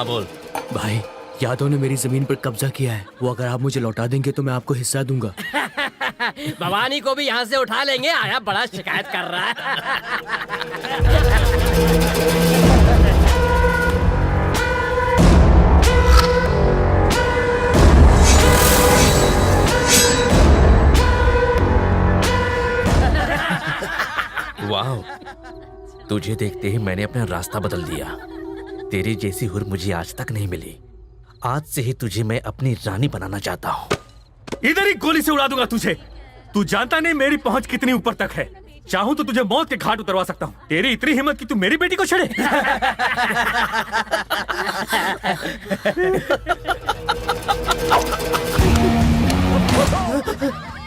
हाँ बोल। भाई, यादव ने मेरी जमीन पर कब्जा किया है। वो अगर आप मुझे लौटा देंगे तो मैं आपको हिस्सा दूंगा। भवानी को भी यहाँ से उठा लेंगे। आया बड़ा शिकायत कर रहा है। वाह, तुझे देखते ही मैंने अपना रास्ता बदल दिया। तेरी जैसी हुर मुझे आज तक नहीं मिली। आज से ही तुझे मैं अपनी रानी बनाना चाहता हूँ। इधर ही गोली से उड़ा दूंगा तुझे। तू जानता नहीं मेरी पहुंच कितनी ऊपर तक है। चाहूं तो तुझे मौत के घाट उतरवा सकता हूँ। तेरी इतनी हिम्मत कि तू मेरी बेटी को छेड़े।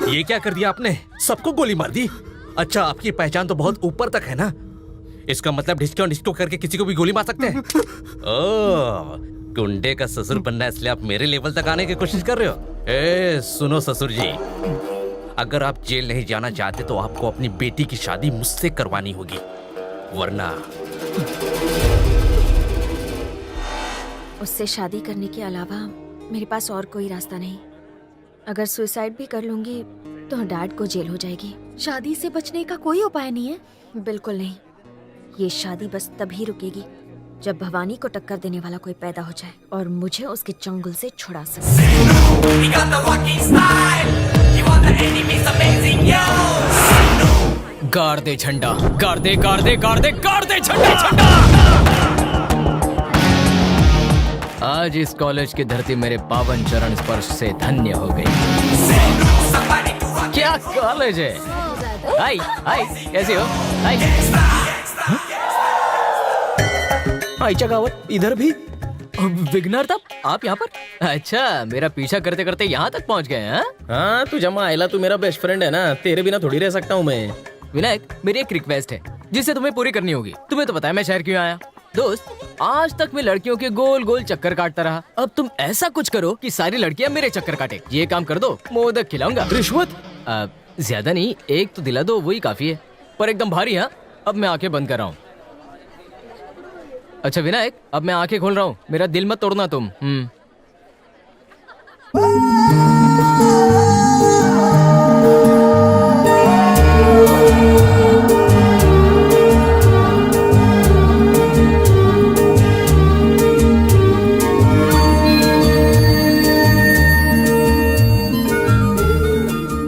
ये क्या कर दिया आपने? सबको गोली मार दी। अच्छा, आपकी पहचान तो बहुत ऊपर तक है ना। इसका मतलब डिस्को डिस्को करके किसी को भी गोली मार सकते हैं। ओह, गुंडे का ससुर बनना है इसलिए आप मेरे लेवल तक आने की कोशिश कर रहे हो। ए सुनो ससुर जी, अगर आप जेल नहीं जाना चाहते तो आपको अपनी बेटी की शादी मुझसे करवानी होगी, वरना उससे शादी करने के अलावा मेरे पास और कोई रास्ता नहीं। अगर सुसाइड भी कर लूंगी तो डैड को जेल हो जाएगी। शादी से बचने का कोई उपाय नहीं है। बिल्कुल नहीं। ये शादी बस तभी रुकेगी जब भवानी को टक्कर देने वाला कोई पैदा हो जाए और मुझे उसके चंगुल से छुड़ा सके। गाड़ दे झंडा, गाड़ दे, गाड़ दे, गाड़ दे, गाड़ दे झंडा, झंडा। आज इस कॉलेज की धरती मेरे पावन चरण स्पर्श से धन्य हो गई। क्या कॉलेज है। हाय हाय, कैसी हो? हाय हाय चगावत, इधर भी विघ्नर तब आप यहाँ पर? अच्छा, मेरा पीछा करते करते यहाँ तक पहुँच गए हैं। हाँ, तू जमा आयला, तू मेरा बेस्ट फ्रेंड है ना। तेरे बिना थोड़ी रह सकता हूँ मैं। विनायक, मेरी एक रिक्वेस्ट है जिसे तुम्हें पूरी करनी होगी। तुम्हें तो पता है मैं शहर क्यों आया। दोस्त, आज तक मैं लड़कियों के गोल गोल चक्कर काटता रहा। अब तुम ऐसा कुछ करो कि सारी लड़कियां मेरे चक्कर काटे। ये काम कर दो, मोदक खिलाऊंगा। रिश्वत? ज्यादा नहीं, एक तो दिला दो, वही काफी है। पर एकदम भारी। हाँ, अब मैं आंखें बंद कर रहा हूँ। अच्छा विनायक, अब मैं आंखें खोल रहा हूँ। मेरा दिल मत तोड़ना तुम।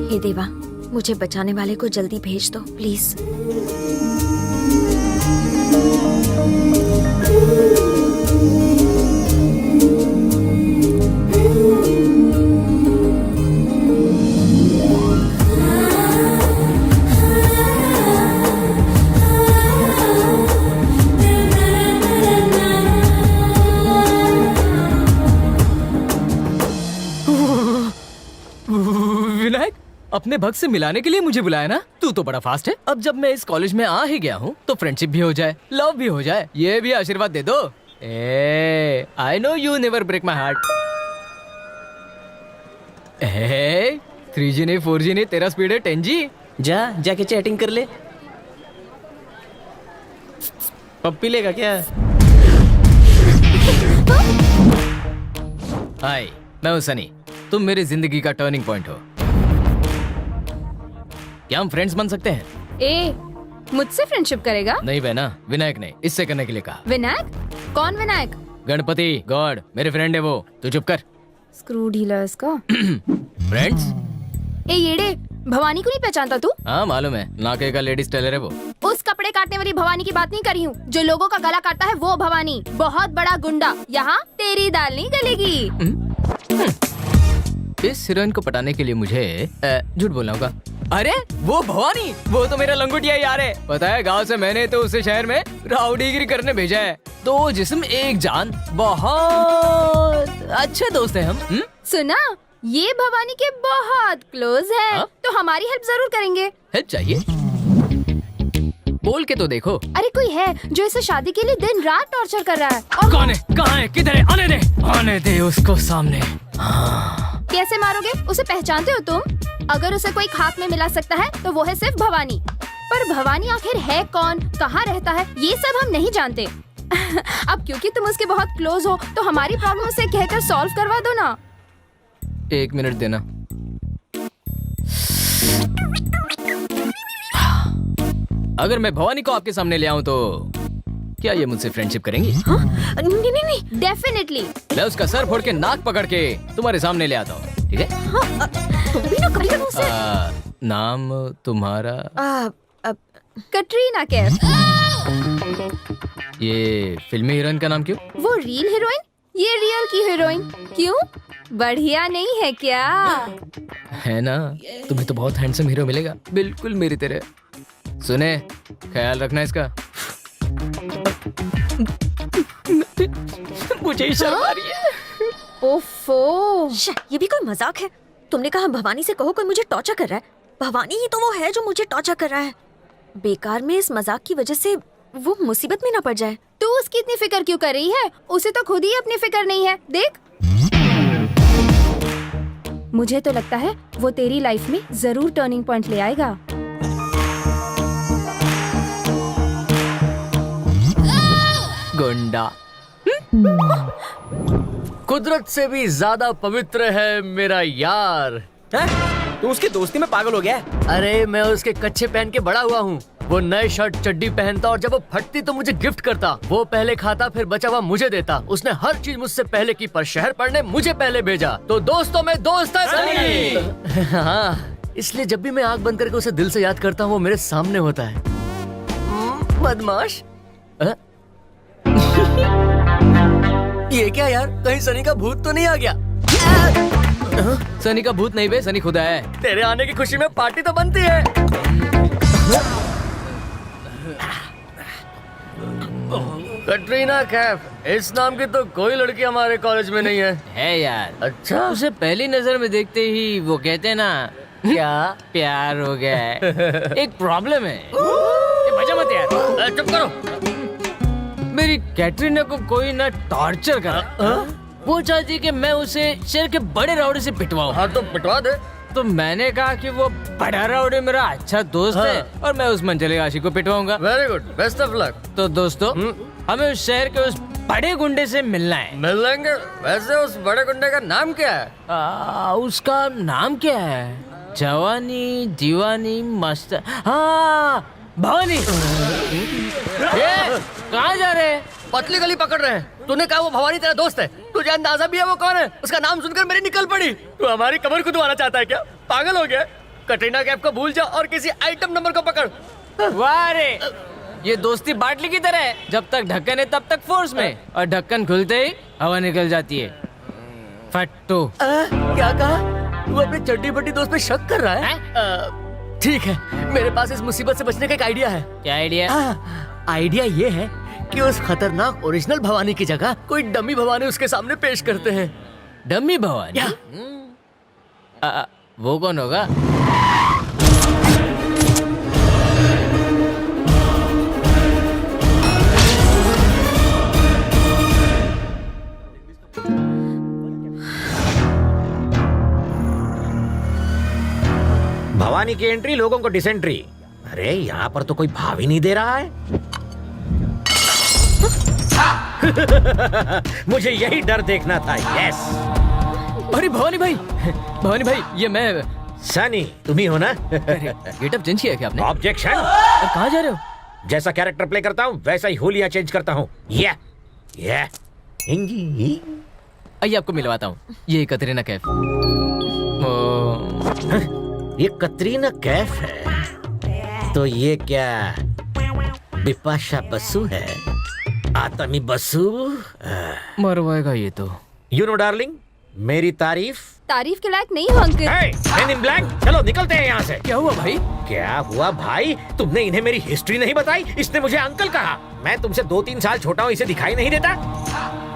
हे देवा, मुझे बचाने वाले को जल्दी भेज दो प्लीज। विनायक, अपने भक्त से मिलाने के लिए मुझे बुलाया ना। तू तो बड़ा फास्ट है। अब जब मैं इस कॉलेज में आ ही गया हूँ तो फ्रेंडशिप भी हो जाए, लव भी हो जाए। ये भी आशीर्वाद दे दो। I know you never break my heart. 3G नहीं 4G नहीं, तेरा स्पीड है 10G। जाके चैटिंग कर ले। पप्पी लेगा क्या? हाय, मैं हूँ सनी। तुम मेरी जिंदगी का टर्निंग पॉइंट हो। क्या हम फ्रेंड्स बन सकते हैं? ए, मुझसे फ्रेंडशिप करेगा? नहीं बहना, विनायक ने इससे करने के लिए कहा। विनायक? कौन विनायक? गणपति गॉड, मेरे फ्रेंड है वो। तू चुप कर। स्क्रू डीलर्स का फ्रेंड्स? ए येड़े, भवानी को नहीं पहचानता तू? हाँ मालूम है, नाके का लेडीज टेलर है वो। उस कपड़े काटने वाली भवानी की बात नहीं कर रही हूँ। जो लोगों का गला काटता है वो भवानी। बहुत बड़ा गुंडा। यहाँ तेरी दाल नहीं गलेगी। इस हीरोइन को पटाने के लिए मुझे झूठ बोलना होगा। अरे वो भवानी, वो तो मेरा लंगोटिया यार है। पता है, गांव से मैंने तो उसे शहर में राउडीगिरी करने भेजा है। दो जिस्म एक जान, बहुत अच्छे दोस्त हैं हम। सुना, ये भवानी के बहुत क्लोज है। हाँ? तो हमारी हेल्प जरूर करेंगे। हेल्प चाहिए? बोल के तो देखो। अरे कोई है जो इसे शादी के लिए दिन रात टॉर्चर कर रहा है। और कौन है? कहाँ है? किधर है? आने दे उसको सामने। कैसे मारोगे? उसे पहचानते हो तुम? अगर उसे कोई खाक में मिला सकता है तो वो है सिर्फ भवानी। पर भवानी आखिर है कौन, कहाँ रहता है, ये सब हम नहीं जानते। अब क्योंकि तुम उसके बहुत क्लोज हो तो हमारी प्रॉब्लम उसे कहकर सॉल्व करवा दो ना। 1 मिनट देना। अगर मैं भवानी को आपके सामने ले आऊं तो क्या ये मुझसे फ्रेंडशिप करेंगी? नहीं नहीं नहीं, डेफिनेटली। मैं उसका सर फोड़ के नाक पकड़ के तुम्हारे सामने ले आता हूँ, ठीक है? तुम भी ना कभी उसे नाम तुम्हारा? कटरीना कैफ। ये फिल्मी हीरोइन का नाम क्यों? वो रियल हीरोइन, ये रियल की हीरोइन। क्यों, बढ़िया नहीं है क्या? है ना, तुम्हें तो बहुत हैंडसम हीरो मिलेगा, बिल्कुल मेरी तरह। सुने, ख्याल रखना इसका। मुझे ही शर्म आ रही है। ओफो, ये भी कोई मजाक है? तुमने कहा भवानी से कहो कोई मुझे टॉर्चर कर रहा है। भवानी ही तो वो है जो मुझे टॉर्चर कर रहा है। बेकार में इस मजाक की वजह से वो मुसीबत में ना पड़ जाए। तू उसकी इतनी फिक्र क्यों कर रही है? उसे तो खुद ही अपनी फिक्र नहीं है। देख, मुझे तो लगता है वो तेरी लाइफ में जरूर टर्निंग पॉइंट ले आएगा। गुंडा। कुदरत से भी ज्यादा पवित्र है मेरा यार। तू उसकी दोस्ती में पागल हो गया है? अरे मैं उसके कच्चे पहन के बड़ा हुआ हूँ। वो नए शर्ट चड्डी पहनता और जब वो फटती तो मुझे गिफ्ट करता। वो पहले खाता फिर बचा हुआ मुझे देता। उसने हर चीज मुझसे पहले की, पर शहर पढ़ने मुझे पहले भेजा। तो दोस्तों में दोस्त है सनी। हाँ, इसलिए जब भी मैं आंख बंद करके उसे दिल से याद करता हूँ वो मेरे सामने होता है। बदमाश। ये क्या यार, कहीं सनी का भूत तो नहीं आ गया? सनी का भूत नहीं बे, सनी खुदा है। तेरे आने की खुशी में पार्टी तो बनती है। कटरीना कैफ, इस नाम की तो कोई लड़की हमारे कॉलेज में नहीं है यार। अच्छा, उसे पहली नजर में देखते ही वो कहते हैं ना, क्या? प्यार हो गया है। एक प्रॉब्लम है। ये मजा मत यार। चुप करो। मेरी कैटरीना को कोई ना टॉर्चर करे। वो चाहती कि मैं उसे शहर के बड़े राउडी से पिटवाऊं। हाँ तो पिटवा दे। तो मैंने कहा कि वो बड़ा राउडी मेरा अच्छा दोस्त है और मैं उस मंचले आशिक को पिटवाऊंगा। Very good, best of luck. तो दोस्तों, हमें उस शहर के उस बड़े गुंडे से मिलना है। मिल लेंगे। वैसे उस बड़े गुंडे का नाम क्या है? उसका नाम क्या है? जवानी दीवानी मस्त। हाँ, भवानी। कहाँ जा रहे हैं? पतली गली पकड़ रहे हैं। तूने कहा वो भवानी तेरा दोस्त है, तुझे अंदाजा भी है वो कौन है? उसका नाम सुनकर मेरी निकल पड़ी। तू हमारी कमर खुदवाना चाहता है क्या? पागल हो गया? कटरीना कैफ को भूल जा और किसी आइटम नंबर को पकड़। वाह रे, ये दोस्ती बाटली की तरह है। जब तक ढक्कन है तब तक फोर्स में, और ढक्कन खुलते ही हवा निकल जाती है। फट्टू। क्या कहा? तू अपने चड्डी बड्डी दोस्त पे शक कर रहा है? ठीक है, मेरे पास इस मुसीबत से बचने का एक आइडिया है। क्या आइडिया? आइडिया ये है कि उस खतरनाक ओरिजिनल भवानी की जगह कोई डमी भवानी उसके सामने पेश करते हैं। डम्मी भवानी? वो कौन होगा? भवानी की एंट्री, लोगों को डिसेंट्री। अरे यहाँ पर तो कोई भाव ही नहीं दे रहा है। मुझे यही डर देखना था। यस। अरे भवानी भाई, भवानी भाई, ये मैं सनी, तुम ही हो ना? गेटअप चेंज किया क्या आपने? ऑब्जेक्शन। कहाँ जा रहे हो? जैसा कैरेक्टर प्ले करता हूँ वैसा ही होलिया चेंज करता हूँ। ये आइए आपको मिलवाता हूँ। ये कतरीना कैफ। ये कतरीना कैफ है तो ये क्या बिपाशा बसु है? आतमी बसु मरवाएगा ये तो। यू नो डार्लिंग, मेरी तारीफ के लायक नहीं हो अंकल। Men in black, चलो निकलते हैं यहाँ से। क्या हुआ भाई? क्या हुआ भाई? तुमने इन्हें मेरी हिस्ट्री नहीं बताई, इसने मुझे अंकल कहा। मैं तुमसे 2-3 साल छोटा हूँ, इसे दिखाई नहीं देता?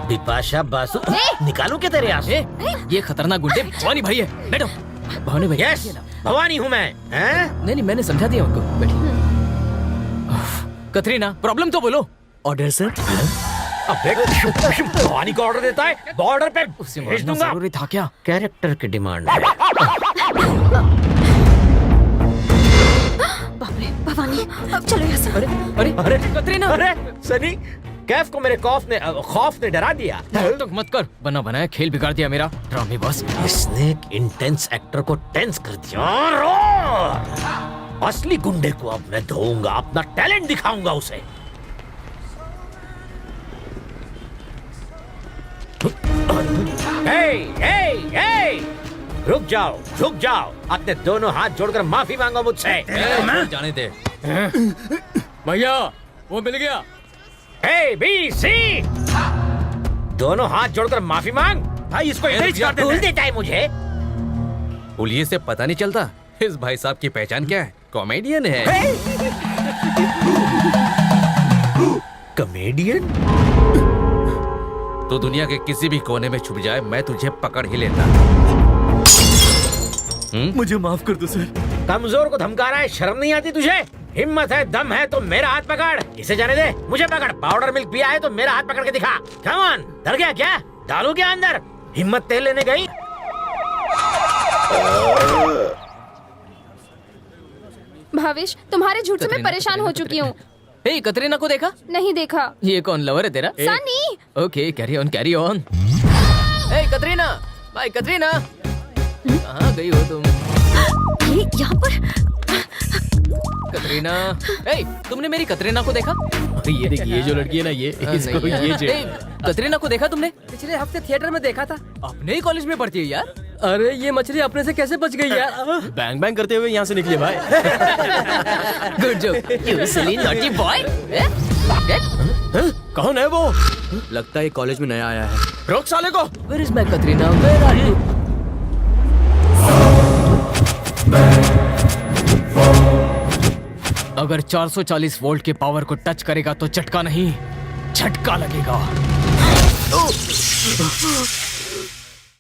बिपाशा बासु, निकालूं क्या तेरे आंसू? ये खतरनाक गुंडे भवानी भाई है। बैठो। भवानी भाई। यस, भवानी हूँ मैं। नहीं, मैंने समझा दिया उनको। बैठिए। कतरीना, प्रॉब्लम तो बोलो। Order sir. अबे भवानी को ऑर्डर देता है, बॉर्डर पे उसे भेज मारना दूंगा। जरूरी था क्या? कैरेक्टर की डिमांड है। बाप रे, भवानी, अब चलो यहाँ से। अरे कतरीना, अरे सनी, कैफ को मेरे खौफ ने डरा दिया। तो मत कर, बना बनाया खेल बिगाड़ दिया मेरा ड्रामे बॉस। इसने एक इंटेंस एक्टर को टेंस कर दिया। असली गुंडे को अब मैं धोऊंगा, अपना टैलेंट दिखाऊंगा उसे। रुक जाओ, झुक जाओ, अपने दोनों हाथ जोड़कर माफी मांगो मुझसे। जाने दे। भैया वो मिल गया। ए बी सी, दोनों हाथ जोड़कर माफी मांग। भाई इसको भूल देता है मुझे। पुलिस से पता नहीं चलता इस भाई साहब की पहचान क्या है? कॉमेडियन है। कॉमेडियन? तो दुनिया के किसी भी कोने में छुप जाए, मैं तुझे पकड़ ही लेता। मुझे माफ कर दो सर। कमजोर को धमका रहा है, शर्म नहीं आती तुझे? हिम्मत है, दम है तो मेरा हाथ पकड़। इसे जाने दे, मुझे पकड़। पाउडर मिल्क पिया है तो मेरा हाथ पकड़ के दिखा। कम ऑन, डर गया क्या? डालू क्या अंदर? हिम्मत तेल लेने गई? भावेश, तुम्हारे झूठ से मैं परेशान हो चुकी हूँ। हे कतरीना को देखा? नहीं देखा। ये कौन लवर है तेरा? Sunny. Okay, carry on carry on. Hey Katrina, भाई कतरीना, कहाँ गई हो तुम? ये यहाँ पर कतरीना, हे तुमने मेरी कतरीना को देखा? ये देखिए, ये जो लड़की है ना, ये इसको ये कतरीना को देखा तुमने? पिछले हफ्ते थिएटर में देखा था। अपने ही कॉलेज में पढ़ती है यार। अरे ये मछली अपने से कैसे बच गई यार? बैंग बैंग करते हुए यहाँ से निकले भाई। Good joke, you silly naughty boy. कौन है वो? लगता है कॉलेज में नया आया है। रोक साले को। Where is my Katrina? Where are you? अगर 440 वोल्ट के पावर को टच करेगा तो झटका नहीं, झटका लगेगा।